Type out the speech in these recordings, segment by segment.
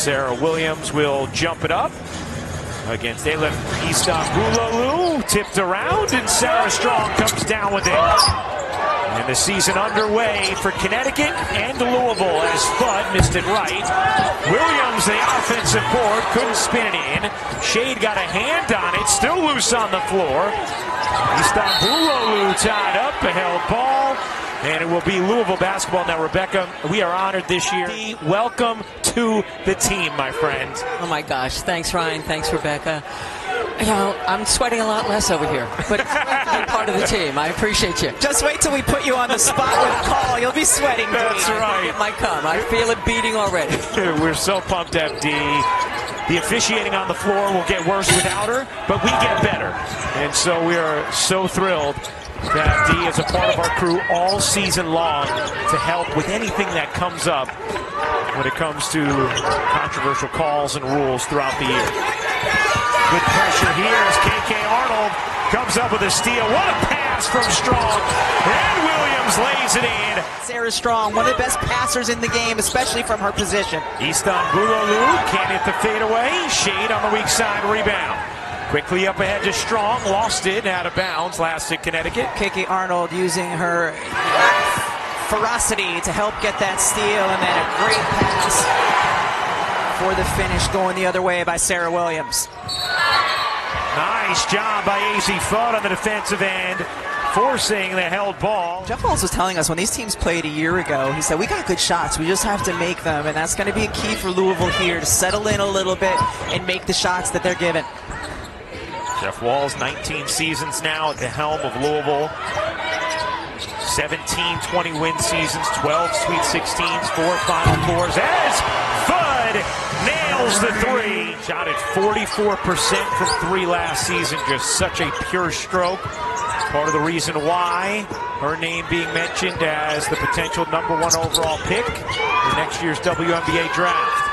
Sarah Williams will jump it up against Elif Istanbuloglu, tipped around, and Sarah Strong comes down with it. And the season underway for Connecticut and Louisville as Fudd missed it right. Williams, the offensive board, couldn't spin it in. Shade got a hand on it, still loose on the floor. Istanbuloglu tied up, a held ball. And it will be Louisville basketball. Now, Rebecca, we are honored this year. Welcome to the team, my friend. Oh, my gosh. Thanks, Ryan. Thanks, Rebecca. You know, I'm sweating a lot less over here, but it's great to be part of the team. I appreciate you. Just wait till we put you on the spot with a call. You'll be sweating. That's right. It might come. I feel it beating already. We're so pumped up, D. The officiating on the floor will get worse without her, but we get better. And so we are so thrilled that Dee is a part of our crew all season long to help with anything that comes up when it comes to controversial calls and rules throughout the year. Good pressure here as KK Arnold comes up with a steal. What a pass from Strong. And Williams lays it in. Sarah Strong, one of the best passers in the game, especially from her position. Istanbuloglu can't hit the fadeaway. Shade on the weak side rebound. Quickly up ahead to Strong, lost it, out of bounds, last at Connecticut. KK Arnold using her ferocity to help get that steal, and then a great pass for the finish going the other way by Sarah Williams. Nice job by Azzi Fudd on the defensive end, forcing the held ball. Jeff Walls was telling us when these teams played a year ago, he said, we got good shots, we just have to make them, and that's going to be a key for Louisville here, to settle in a little bit and make the shots that they're given. Jeff Walls, 19 seasons now at the helm of Louisville. 17 20-win seasons, 12 Sweet 16s, 4 Final Fours. As Fudd nails the three. Shot at 44% from three last season. Just such a pure stroke. Part of the reason why her name being mentioned as the potential #1 overall pick in next year's WNBA draft.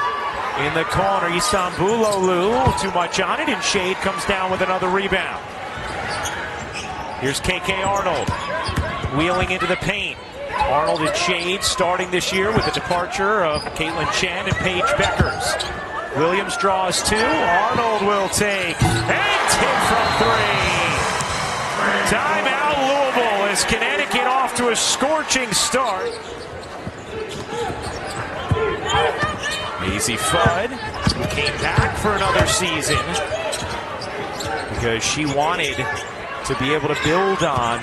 In the corner, Istanbuloglu, too much on it, and Shade comes down with another rebound. Here's KK Arnold, wheeling into the paint. Arnold and Shade starting this year with the departure of Caitlin Chen and Paige Bueckers. Williams draws two. Arnold will take, and tip from three. Timeout Louisville as Connecticut off to a scorching start. Azzi Fudd came back for another season because she wanted to be able to build on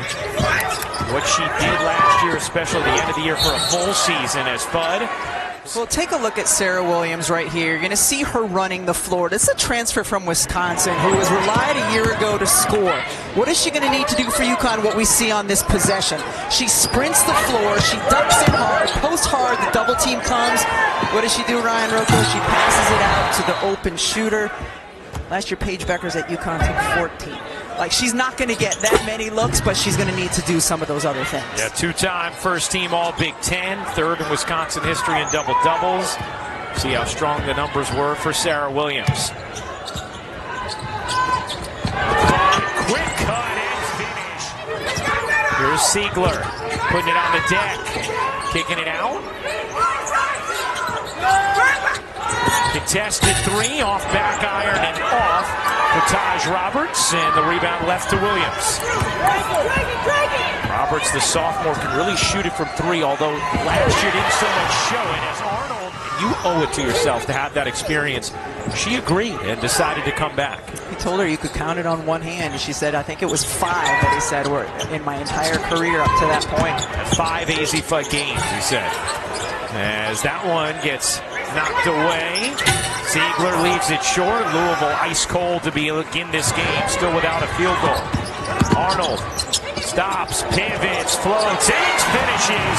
what she did last year, especially at the end of the year for a full season as Fudd. Well, take a look at Sarah Williams right here. You're going to see her running the floor. This is a transfer from Wisconsin who was relied a year ago to score. What is she going to need to do for UConn, what we see on this possession? She sprints the floor. She ducks in hard, post hard. The double team comes. What does she do, Ryan Rocco? She passes it out to the open shooter. Last year, Paige Bueckers at UConn took 14. Like, she's not going to get that many looks, but she's going to need to do some of those other things. Yeah, two-time first-team All-Big Ten, third in Wisconsin history in double-doubles. See how strong the numbers were for Sarah Williams. Quick cut and finish. Here's Ziegler putting it on the deck, kicking it out. Contested three, off back iron and off for Taj Roberts, and the rebound left to Williams. Roberts, the sophomore, can really shoot it from three, although last year didn't so much show it. As Arnold, you owe it to yourself to have that experience. She agreed and decided to come back. He told her you could count it on one hand, and she said, I think it was 5 that he said were in my entire career up to that point. 5 Azzi Fudd games, he said. As that one gets knocked away. Ziegler leaves it short. Louisville ice cold to be in this game, still without a field goal. Arnold stops, pivots, floats, and finishes.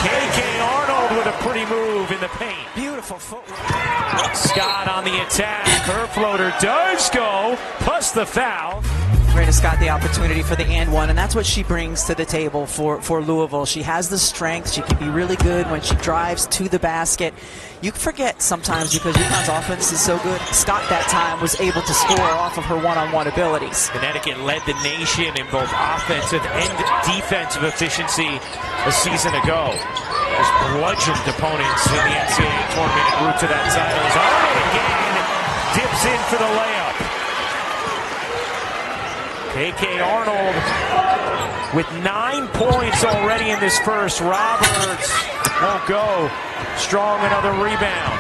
KK Arnold with a pretty move in the paint. Beautiful footwork. Scott on the attack. Her floater does go, plus the foul. Brandon Scott the opportunity for the and one, and that's what she brings to the table for Louisville. She has the strength. She can be really good when she drives to the basket. You forget sometimes because UConn's offense is so good. Scott that time was able to score off of her one-on-one abilities. Connecticut led the nation in both offensive and defensive efficiency a season ago. Just bludgeoned opponents in the NCAA tournament en route to that title. As Arnold again dips in for the layup. KK Arnold with 9 points already in this first. Roberts won't go. Strong, another rebound.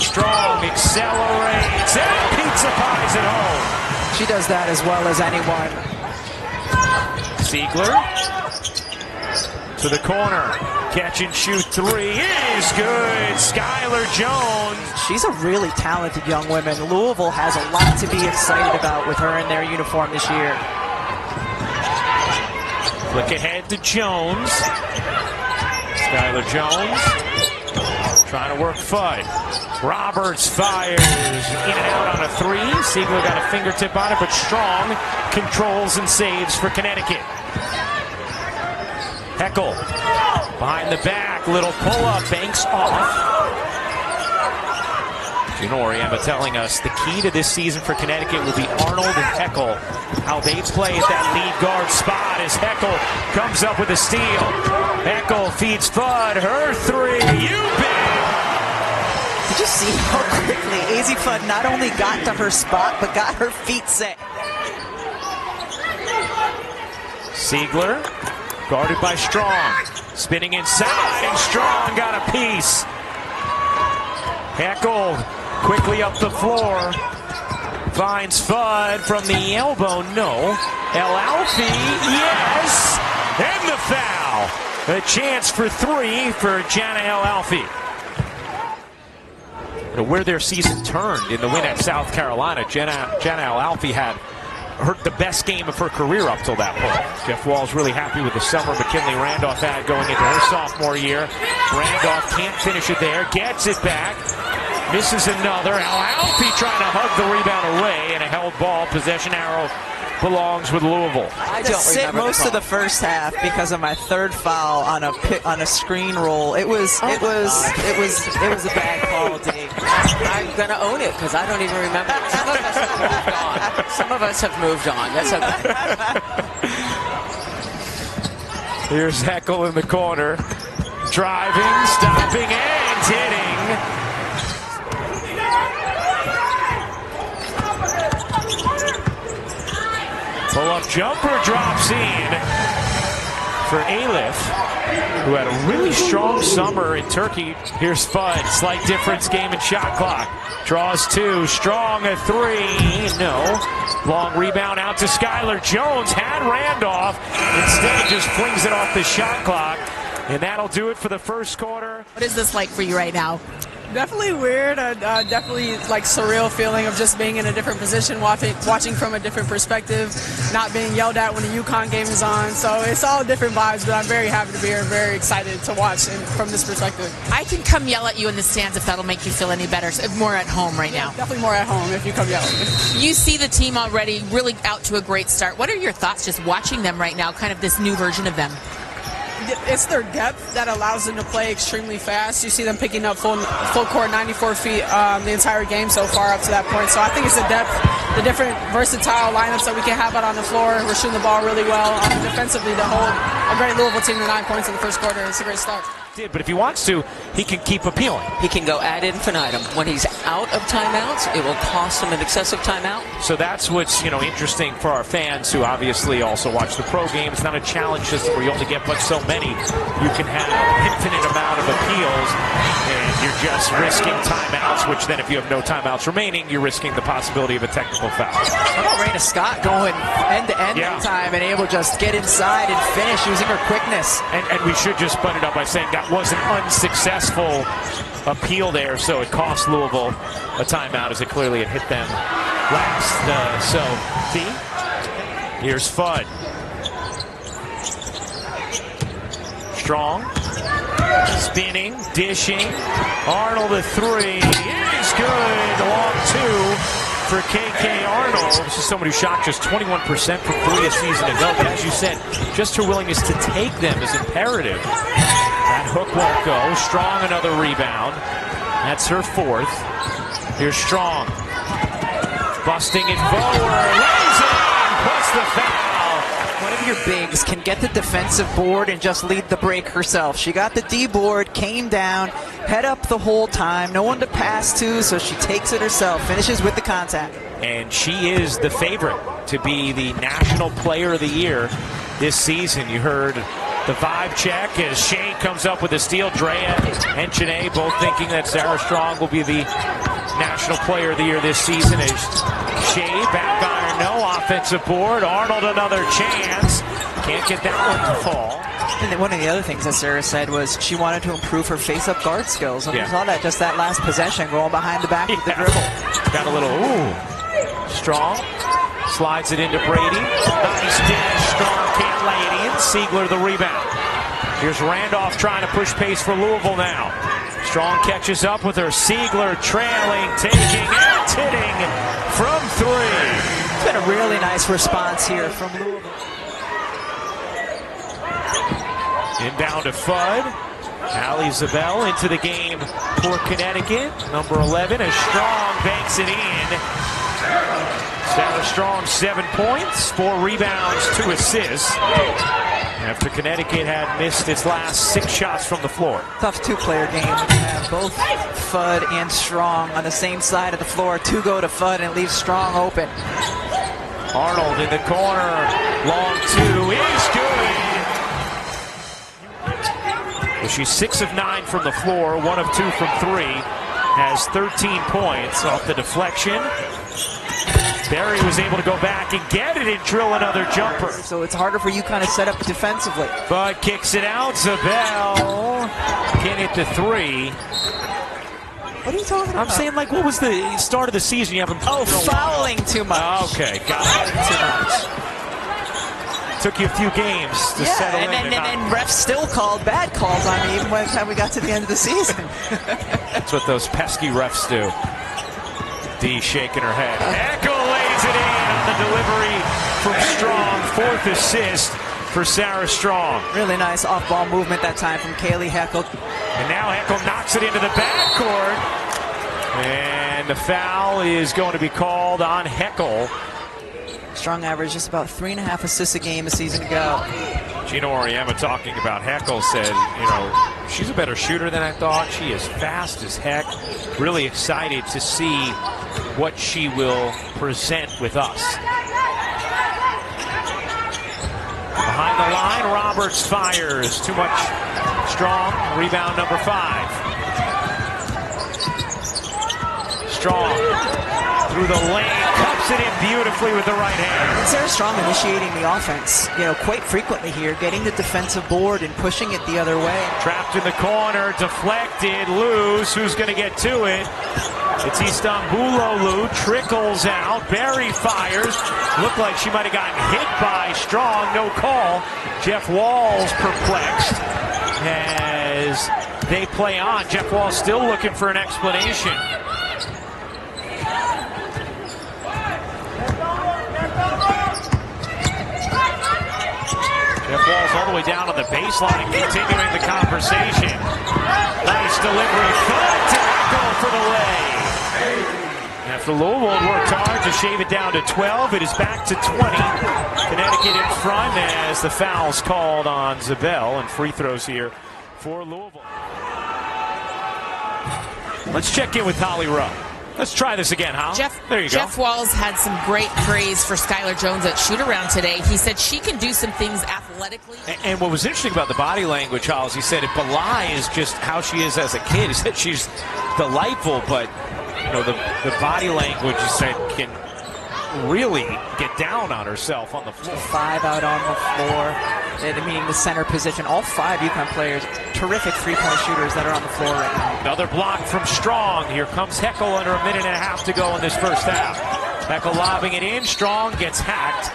Strong accelerates and pizza pies it home. She does that as well as anyone. Ziegler to the corner. Catch and shoot three is good. Skylar Jones. She's a really talented young woman. Louisville has a lot to be excited about with her in their uniform this year. Look ahead to Jones. Skylar Jones trying to work Fudd. Roberts fires in and out on a three. Ziegler got a fingertip on it, but Strong controls and saves for Connecticut. Heckel behind the back, little pull-up, banks off. Gino Oriema telling us the key to this season for Connecticut will be Arnold and Heckel. How they play at that lead guard spot as Heckel comes up with a steal. Heckel feeds Fudd, her three, you bet! Did you see how quickly Azzi Fudd not only got to her spot, but got her feet set? Ziegler, guarded by Strong. Spinning inside, and Strong got a piece. Heckel quickly up the floor. Finds Fudd from the elbow, no. El Alfie, yes! And the foul. A chance for three for Jana El Alfie. Where their season turned in the win at South Carolina, Jana El Alfie had the best game of her career up till that point. Jeff Wall's really happy with the summer McKinley Randolph had going into her sophomore year. Randolph can't finish it there, gets it back, misses another. El Alfie trying to hug the rebound away, and a held ball. Possession arrow belongs with Louisville. I don't sit most of the first half because of my third foul on a screen roll. It was a bad call, Dave. I'm gonna own it because I don't even remember. Some of us have moved on. That's okay. Here's Heckel in the corner, driving, stopping, and hitting. Pull-up jumper drops in for Alif, who had a really strong summer in Turkey. Here's Fudd, slight difference game and shot clock. Draws two, Strong a three, no. Long rebound out to Skylar Jones, had Randolph, instead just flings it off the shot clock. And that'll do it for the first quarter. What is this like for you right now? Definitely weird, definitely like surreal feeling of just being in a different position, watching from a different perspective, not being yelled at when the UConn game is on. So it's all different vibes, but I'm very happy to be here and very excited to watch from this perspective. I can come yell at you in the stands if that'll make you feel any better. So more at home right now. Definitely more at home if you come yell at me. You see the team already really out to a great start. What are your thoughts just watching them right now, kind of this new version of them? It's their depth that allows them to play extremely fast. You see them picking up full court, 94 feet the entire game so far up to that point. So I think it's the depth, the different versatile lineups that we can have out on the floor. We're shooting the ball really well. Defensively, to hold a great Louisville team to 9 points in the first quarter, it's a great start. But if he wants to, he can keep appealing. He can go ad infinitum. When he's out of timeouts, it will cost him an excessive timeout. So that's what's interesting for our fans who obviously also watch the pro game. It's not a challenge system where you only get but so many. You can have an infinite amount of appeals, and you're just risking timeouts, which then if you have no timeouts remaining, you're risking the possibility of a technical foul. How about Raina Scott going end-to-end that time and able to just get inside and finish using her quickness? And we should just button it up by saying that was an unsuccessful appeal there, so it cost Louisville a timeout as it clearly had hit them last. Here's Fudd. Strong. Spinning, dishing. Arnold a three. It is good. Long two for KK Arnold. This is someone who shot just 21% from three a season ago. But as you said, just her willingness to take them is imperative. That hook won't go. Strong, another rebound. That's her fourth. Here's Strong. Busting it forward. Lays it in. Plus the foul. When of your bigs can get the defensive board and just lead the break herself. She got the D board, came down, head up the whole time, no one to pass to, so she takes it herself, finishes with the contact. And she is the favorite to be the National Player of the Year this season. You heard the vibe check as Shea comes up with a steal. Drea and Chene both thinking that Sarah Strong will be the National Player of the Year this season. As Shea back iron, no offensive board. Arnold another chance. Can't get that one to fall. And then one of the other things that Sarah said was she wanted to improve her face-up guard skills. And we saw that just that last possession, going behind the back with the dribble. Got a little, Strong slides it into Brady. Nice dish. Strong can't lay it in. Ziegler the rebound. Here's Randolph trying to push pace for Louisville now. Strong catches up with her. Ziegler trailing, taking and hitting from three. It's been a really nice response here from Louisville. Inbound to Fudd. Allie Zabel into the game for Connecticut. Number 11 as Strong banks it in. Sarah Strong 7 points, 4 rebounds, 2 assists. After Connecticut had missed its last 6 shots from the floor. Tough two-player game. We have both Fudd and Strong on the same side of the floor. 2 go to Fudd and leave Strong open. Arnold in the corner. Long 2 is good. Well, she's 6 of 9 from the floor, 1 of 2 from 3. Has 13 points off the deflection. Barry was able to go back and get it and drill another jumper. So it's harder for UConn to set up defensively. But kicks it out. Zabel can hit the 3. What are you talking about? I'm saying, like, what was the start of the season? You haven't. Fouling too much. Okay, got it. Too much. Took you a few games to settle in. And refs still called bad calls on me even by the time we got to the end of the season. That's what those pesky refs do. D shaking her head. Echo lays it in on the delivery from Strong. 4th assist for Sarah Strong. Really nice off-ball movement that time from Kaylee Heckel. And now Heckel knocks it into the backcourt. And the foul is going to be called on Heckel. Strong averaged just about 3.5 assists a game a season ago. Gina Oriema talking about Heckel said, she's a better shooter than I thought. She is fast as heck. Really excited to see what she will present with us. Behind the line, Roberts fires. Too much. Strong. Rebound number 5. Strong through the lane. Cups it in beautifully with the right hand. Sarah Strong initiating the offense, quite frequently here, getting the defensive board and pushing it the other way. Trapped in the corner, deflected, loose. Who's going to get to it? It's Istanbuloglu, trickles out. Barry fires. Looked like she might have gotten hit by Strong. No call. Jeff Wall's perplexed as they play on. Jeff Wall still looking for an explanation. Jeff Wall's all the way down on the baseline, continuing the conversation. Nice delivery. Fudd tackle for the lay. After Louisville worked hard to shave it down to 12, it is back to 20. Connecticut in front as the foul's called on Zabel, and free throws here for Louisville. Let's check in with Holly Rowe. Let's try this again, huh? There you go. Jeff Walls had some great praise for Skylar Jones at shoot-around today. He said she can do some things athletically. And what was interesting about the body language, Hollis, he said it belies just how she is as a kid. He said she's delightful, but the body language, he said, can really get down on herself on the floor. 5 out on the floor, meaning the center position. All 5 UConn players, terrific three-point shooters that are on the floor right now. Another block from Strong. Here comes Heckel under a minute and a half to go in this first half. Heckel lobbing it in. Strong gets hacked.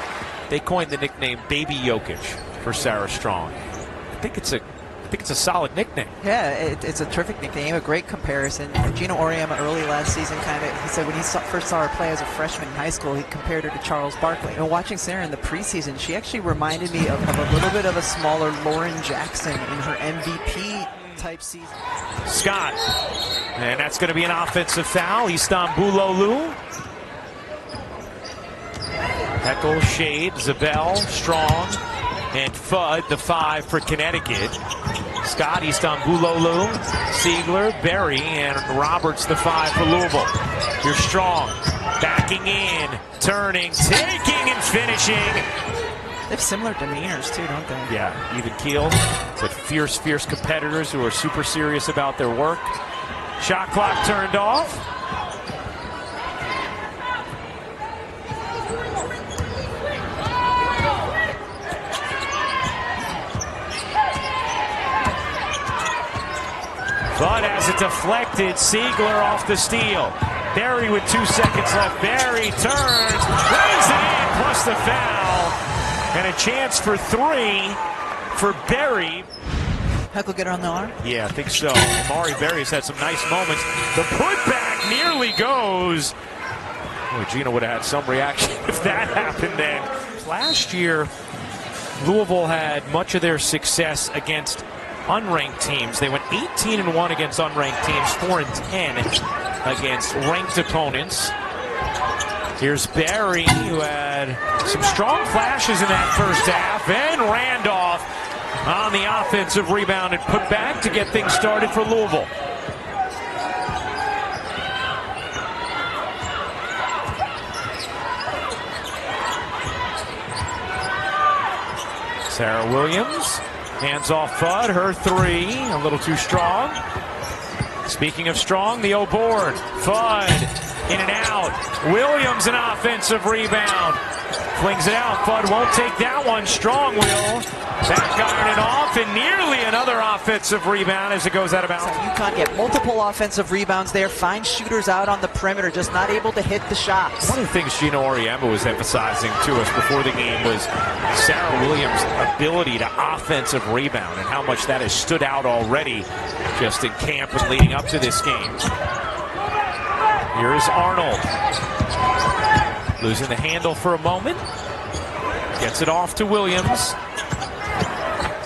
They coined the nickname Baby Jokic for Sarah Strong. I think it's a solid nickname. Yeah, it's a terrific nickname, a great comparison. Gina Oriema early last season he said when he first saw her play as a freshman in high school, he compared her to Charles Barkley. And watching Sarah in the preseason, she actually reminded me of a little bit of a smaller Lauren Jackson in her MVP type season. Scott, and that's going to be an offensive foul. Istanbuloglu. Heckel, Shade, Zabel, Strong. And Fudd, the 5 for Connecticut. Scott, Istanbuloglu, Ziegler, Berry, and Roberts, the 5 for Louisville. You're strong. Backing in, turning, taking, and finishing. They have similar demeanors, too, don't they? Yeah, even keeled, but fierce competitors who are super serious about their work. Shot clock turned off. Fudd has it deflected. Ziegler off the steal. Berry with 2 seconds left. Berry turns, lays it in, plus the foul. And a chance for 3 for Berry. Heck will get her on the arm? Yeah, I think so. Amari Berry's had some nice moments. The putback nearly goes. Boy, Gina would have had some reaction if that happened then. Last year, Louisville had much of their success against unranked teams. They went 18-1 against unranked teams, 4-10 against ranked opponents. Here's Berry, who had some strong flashes in that first half, and Randolph on the offensive rebound and put back to get things started for Louisville. Sarah Williams, hands off Fudd, her 3, a little too strong. Speaking of strong, the O board. Fudd in and out. Williams an offensive rebound. Flings it out. Fudd won't take that one. Strong will. Back iron it off, and nearly another offensive rebound as it goes out of bounds. So UConn get multiple offensive rebounds there. Find shooters out on the perimeter, just not able to hit the shots. One of the things Gina Auriemma was emphasizing to us before the game was Sarah Williams' ability to offensive rebound and how much that has stood out already just in camp and leading up to this game. Here is Arnold. Losing the handle for a moment. Gets it off to Williams.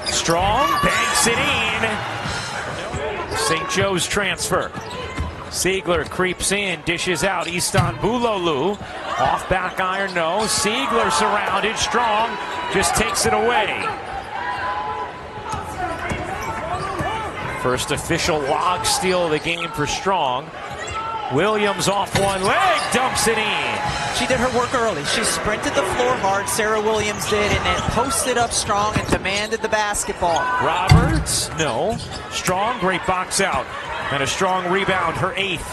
Strong, banks it in. St. Joe's transfer. Ziegler creeps in, dishes out. Istanbuloglu off back iron, no. Ziegler surrounded, Strong just takes it away. First official log steal of the game for Strong. Williams off one leg, dumps it in. She did her work early. She sprinted the floor hard, Sarah Williams did, and then posted up strong and demanded the basketball. Roberts, no. Strong, great box out. And a strong rebound, her 8th.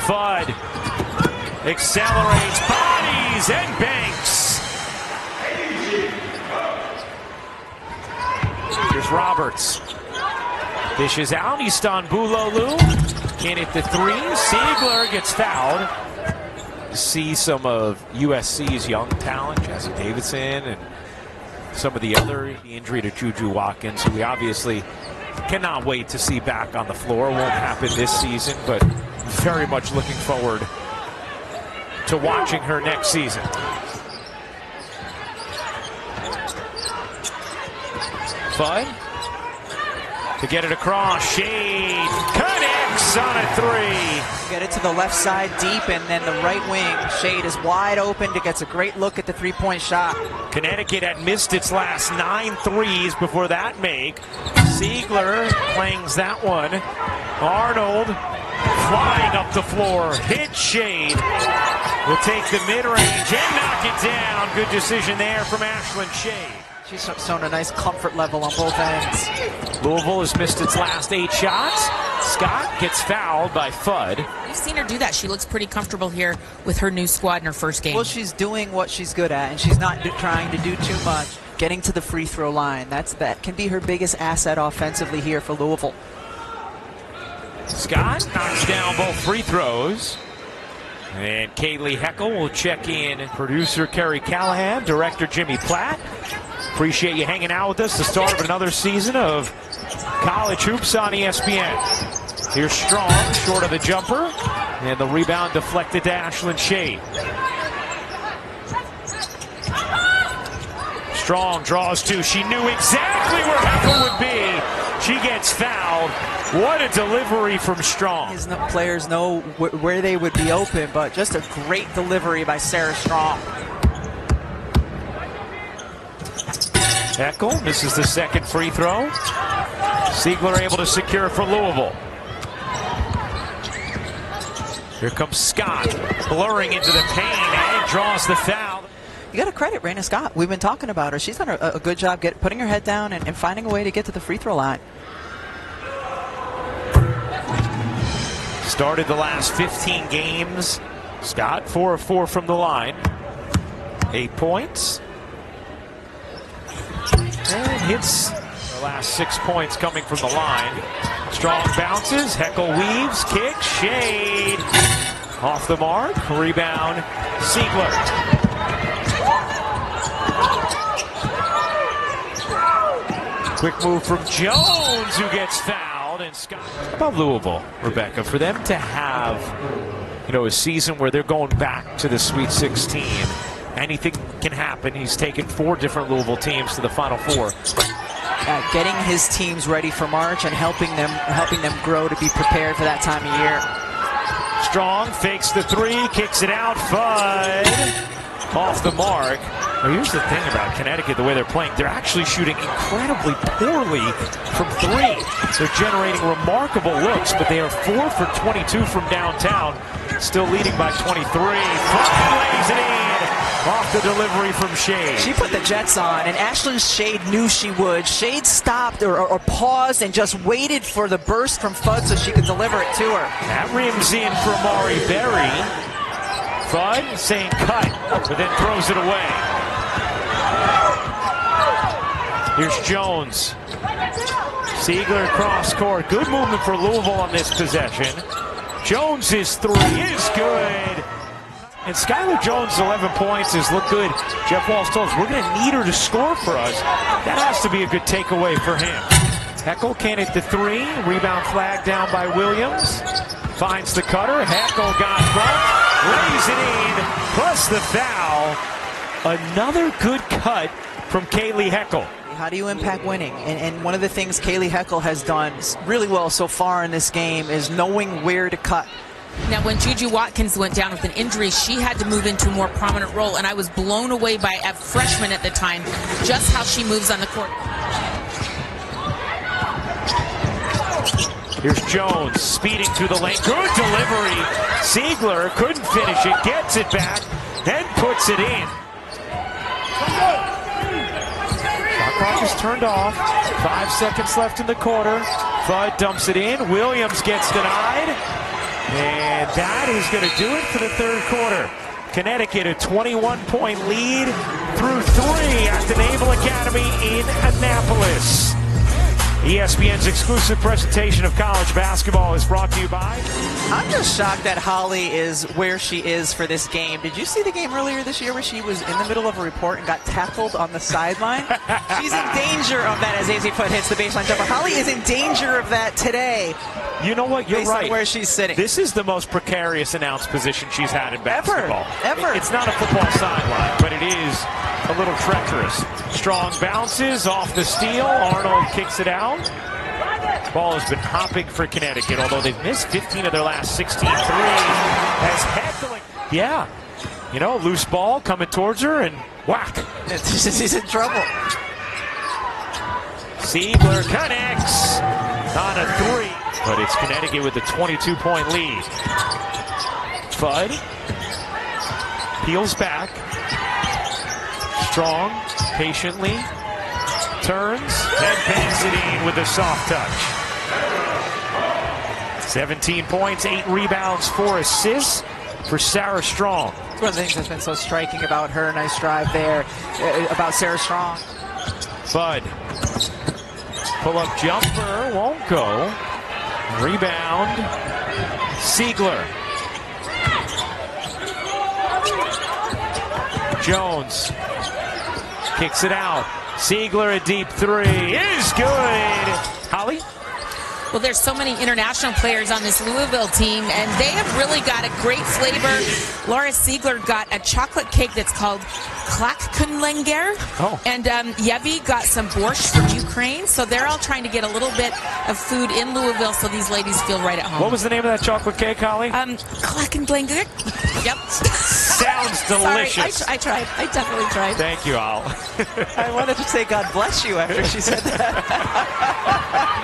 Fudd accelerates, bodies, and banks. Here's Roberts. Dishes out, Istanbuloglu. In at the 3, Ziegler gets fouled. See some of USC's young talent, Jesse Davidson, and some of the other injury to Juju Watkins, who we obviously cannot wait to see back on the floor. Won't happen this season, but very much looking forward to watching her next season. Fudd to get it across. Shade connects on a 3. Get it to the left side deep, and then the right wing. Shade is wide open. Gets a great look at the three-point shot. Connecticut had missed its last 9 threes before that make. Ziegler clangs that one. Arnold flying up the floor. Hit Shade. Will take the mid-range and knock it down. Good decision there from Ashlyn Shade. She's shown a nice comfort level on both ends. Louisville has missed its last 8 shots. Scott gets fouled by Fudd. You've seen her do that. She looks pretty comfortable here with her new squad in her first game. Well, she's doing what she's good at, and she's not trying to do too much. Getting to the free throw line. That can be her biggest asset offensively here for Louisville. Scott knocks down both free throws. And Kaylee Heckel will check in. Producer Kerry Callahan, director Jimmy Platt. Appreciate you hanging out with us. The start of another season of college hoops on ESPN. Here's Strong, short of the jumper. And the rebound deflected to Ashlyn Shade. Strong draws 2. She knew exactly where Heckel would be. She gets fouled. What a delivery from Strong. Players know where they would be open, but just a great delivery by Sarah Strong. Heckel misses the second free throw. Ziegler able to secure for Louisville. Here comes Scott, blurring into the paint and draws the foul. You got to credit Raina Scott. We've been talking about her. She's done a good job putting her head down and finding a way to get to the free throw line. Started the last 15 games. Scott 4 of 4 from the line. 8 points. And hits the last 6 points coming from the line. Strong bounces. Heckel weaves. Kick. Shade. Off the mark. Rebound. Ziegler. Quick move from Jones, who gets fouled. And Scott. How about Louisville, Rebecca? For them to have, a season where they're going back to the Sweet 16. Anything can happen. He's taken 4 different Louisville teams to the Final Four. Getting his teams ready for March and helping them grow to be prepared for that time of year. Strong fakes the 3, kicks it out. Fudd off the mark. Well, here's the thing about Connecticut, the way they're playing. They're actually shooting incredibly poorly from 3. They're generating remarkable looks, but they are 4 for 22 from downtown. Still leading by 23. Fudd lays it in. Off the delivery from Shade. She put the Jets on, and Ashlyn Shade knew she would. Shade stopped or paused and just waited for the burst from Fudd so she could deliver it to her. That rims in for Mari Berry. Fudd saying cut, but then throws it away. Here's Jones. Ziegler cross court. Good movement for Louisville on this possession. Jones' 3 is good. And Skylar Jones' 11 points has looked good. Jeff Walsh told us, we're going to need her to score for us. That has to be a good takeaway for him. Heckel can't hit the 3. Rebound flag down by Williams. Finds the cutter. Heckel got front. Lays it in. Plus the foul. Another good cut from Kaylee Heckel. How do you impact winning? And one of the things Kaylee Heckel has done really well so far in this game is knowing where to cut. Now, when Juju Watkins went down with an injury, she had to move into a more prominent role, and I was blown away by a freshman at the time, just how she moves on the court. Here's Jones speeding through the lane. Good delivery. Ziegler couldn't finish it, gets it back, then puts it in. Shot clock is turned off. 5 seconds left in the quarter. Fudd dumps it in. Williams gets denied. And that is going to do it for the third quarter. Connecticut a 21-point lead through 3 at the Naval Academy in Annapolis. ESPN's exclusive presentation of college basketball is brought to you by... I'm just shocked that Holly is where she is for this game. Did you see the game earlier this year where she was in the middle of a report and got tackled on the sideline? She's in danger of that as Azzi Fudd hits the baseline jumper. Holly is in danger of that today. You know what? You're based right. on where she's sitting. This is the most precarious announced position she's had in basketball. Ever. It's not a football sideline, but it is a little treacherous. Strong bounces off the steal. Arnold kicks it out. Ball has been hopping for Connecticut, although they've missed 15 of their last 16 threes. As heckling. Yeah. Loose ball coming towards her and whack. She's in trouble. Ziegler connects on a 3. But it's Connecticut with a 22-point lead. Fudd peels back. Strong, patiently, turns, and bangs it in with a soft touch. 17 points, 8 rebounds, 4 assists for Sarah Strong. It's one of the things that's been so striking about her. Nice drive there about Sarah Strong. Fudd. Pull-up jumper, won't go. Rebound, Ziegler. Jones kicks it out. Ziegler a deep 3 is good. Holly? Well, there's so many international players on this Louisville team, and they have really got a great flavor. Laura Ziegler got a chocolate cake that's called Klakkunlenger, and Yevi got some borscht from Ukraine. So they're all trying to get a little bit of food in Louisville so these ladies feel right at home. What was the name of that chocolate cake, Holly? Klakkunlenger. Yep. Sounds delicious. Sorry, I tried. I definitely tried. Thank you, Al. I wanted to say God bless you after she said that.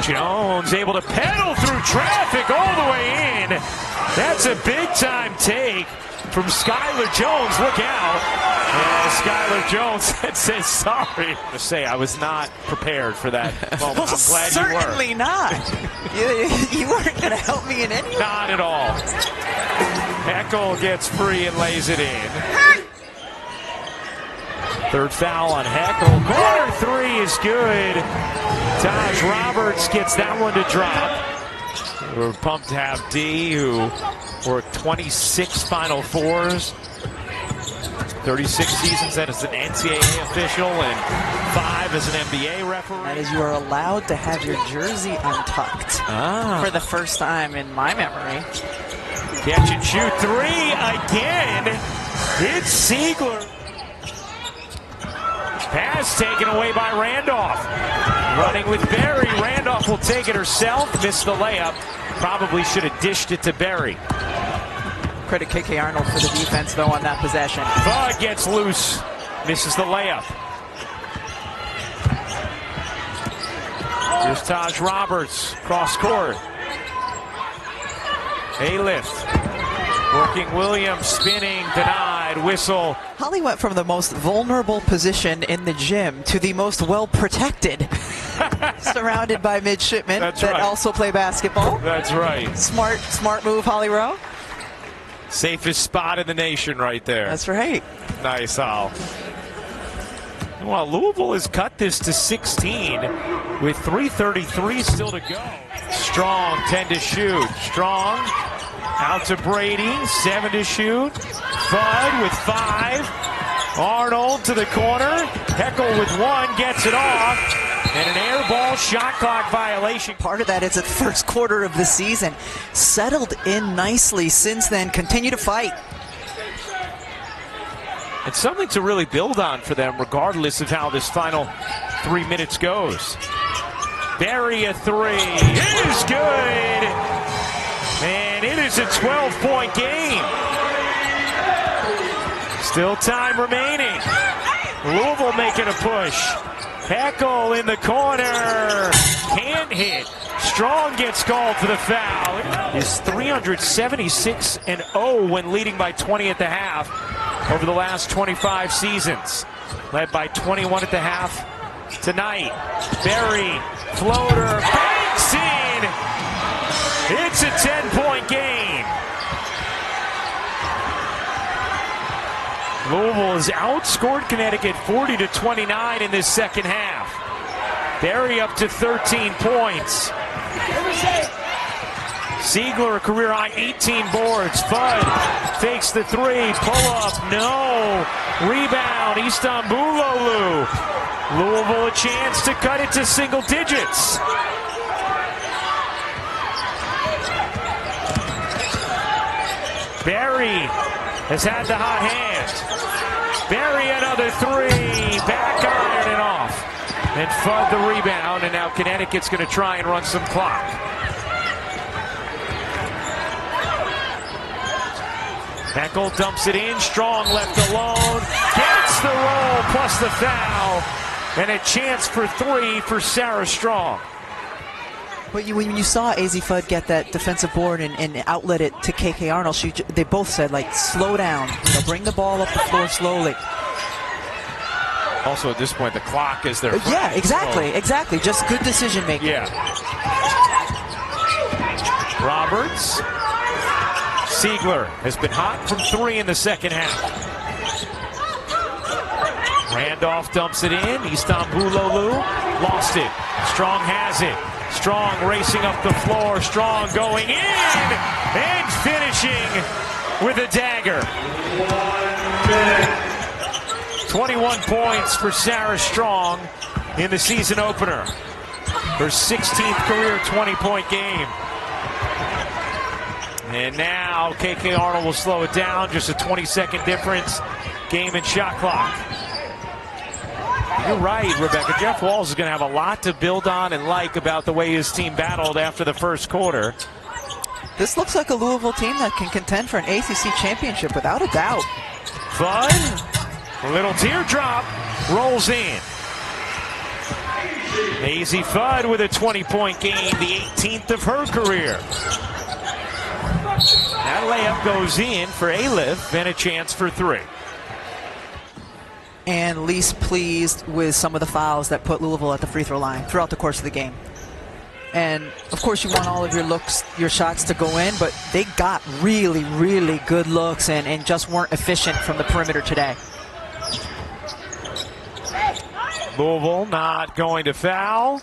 Jones able to pedal through traffic all the way in. That's a big-time take from Skylar Jones. Look out. And Skylar Jones says sorry. To say I was not prepared for that moment. I'm glad you were. Certainly not. You weren't going to help me in any way. Not at all. Heckel gets free and lays it in. Third foul on Heckel. Corner three is good. Taj Roberts gets that one to drop. We're pumped to have D, who worked 26 Final Fours, 36 seasons as an NCAA official, and 5 as an NBA referee. That is, you are allowed to have your jersey untucked for the first time in my memory. Catch and shoot three again. It's Ziegler. Pass taken away by Randolph. Running with Berry. Randolph will take it herself. Missed the layup. Probably should have dished it to Berry. Credit KK Arnold for the defense, though, on that possession. Fudd gets loose. Misses the layup. Here's Taj Roberts. Cross court. A lift. Working Williams. Spinning. Denied. Whistle. Holly went from the most vulnerable position in the gym to the most well-protected. Surrounded by midshipmen that also play basketball. That's right. Smart move, Holly Rowe. Safest spot in the nation right there. That's right. Nice, Al. Well, Louisville has cut this to 16 with 3:33 still to go. Strong, 10 to shoot. Strong out to Brady, 7 to shoot. Fudd with 5. Arnold to the corner. Heckel with 1, gets it off. And an air ball shot clock violation. Part of that is the first quarter of the season. Settled in nicely since then. Continue to fight. It's something to really build on for them, regardless of how this final 3 minutes goes. Berry a 3. It is good. And it is a 12-point game. Still time remaining. Louisville making a push. Heckel in the corner. Can't hit. Strong gets called for the foul. Is 376-0 when leading by 20 at the half over the last 25 seasons. Led by 21 at the half tonight. Berry, floater, banks in. It's a 10-point game. Louisville has outscored Connecticut 40-29 in this second half. Berry up to 13 points. Ziegler, a career high 18 boards. Fudd fakes the 3, pull up, no. Rebound, Istanbuloglu. Louisville a chance to cut it to single digits. Berry has had the hot hand. Berry another 3, back iron and off. And Fudd the rebound, and now Connecticut's going to try and run some clock. Heckel dumps it in, Strong left alone, gets the roll plus the foul, and a chance for 3 for Sarah Strong. But when you saw Azzi Fudd get that defensive board and outlet it to KK Arnold, they both said, like, slow down, bring the ball up the floor slowly. Also, at this point, the clock is their friend. Yeah, exactly. Just good decision making. Yeah. Roberts. Ziegler has been hot from 3 in the second half. Randolph dumps it in. Istanbuloglu lost it. Strong has it. Strong racing up the floor. Strong going in and finishing with a dagger. 21 points for Sarah Strong in the season opener. Her 16th career 20-point game. And now KK Arnold will slow it down. Just a 20-second difference. Game and shot clock. You're right, Rebecca. Jeff Walz is going to have a lot to build on and like about the way his team battled after the first quarter. This looks like a Louisville team that can contend for an ACC championship without a doubt. Fudd, a little teardrop, rolls in. Azzi Fudd with a 20-point game, the 18th of her career. That layup goes in for Alif and a chance for 3. And least pleased with some of the fouls that put Louisville at the free throw line throughout the course of the game. And of course you want all of your shots to go in, but they got really, really good looks and just weren't efficient from the perimeter today. Louisville not going to foul.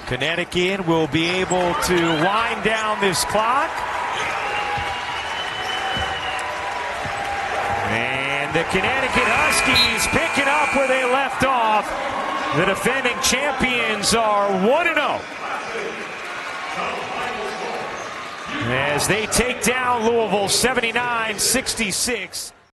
Connecticut will be able to wind down this clock. And the Connecticut Huskies picking up where they left off. The defending champions are 1-0. As they take down Louisville 79-66.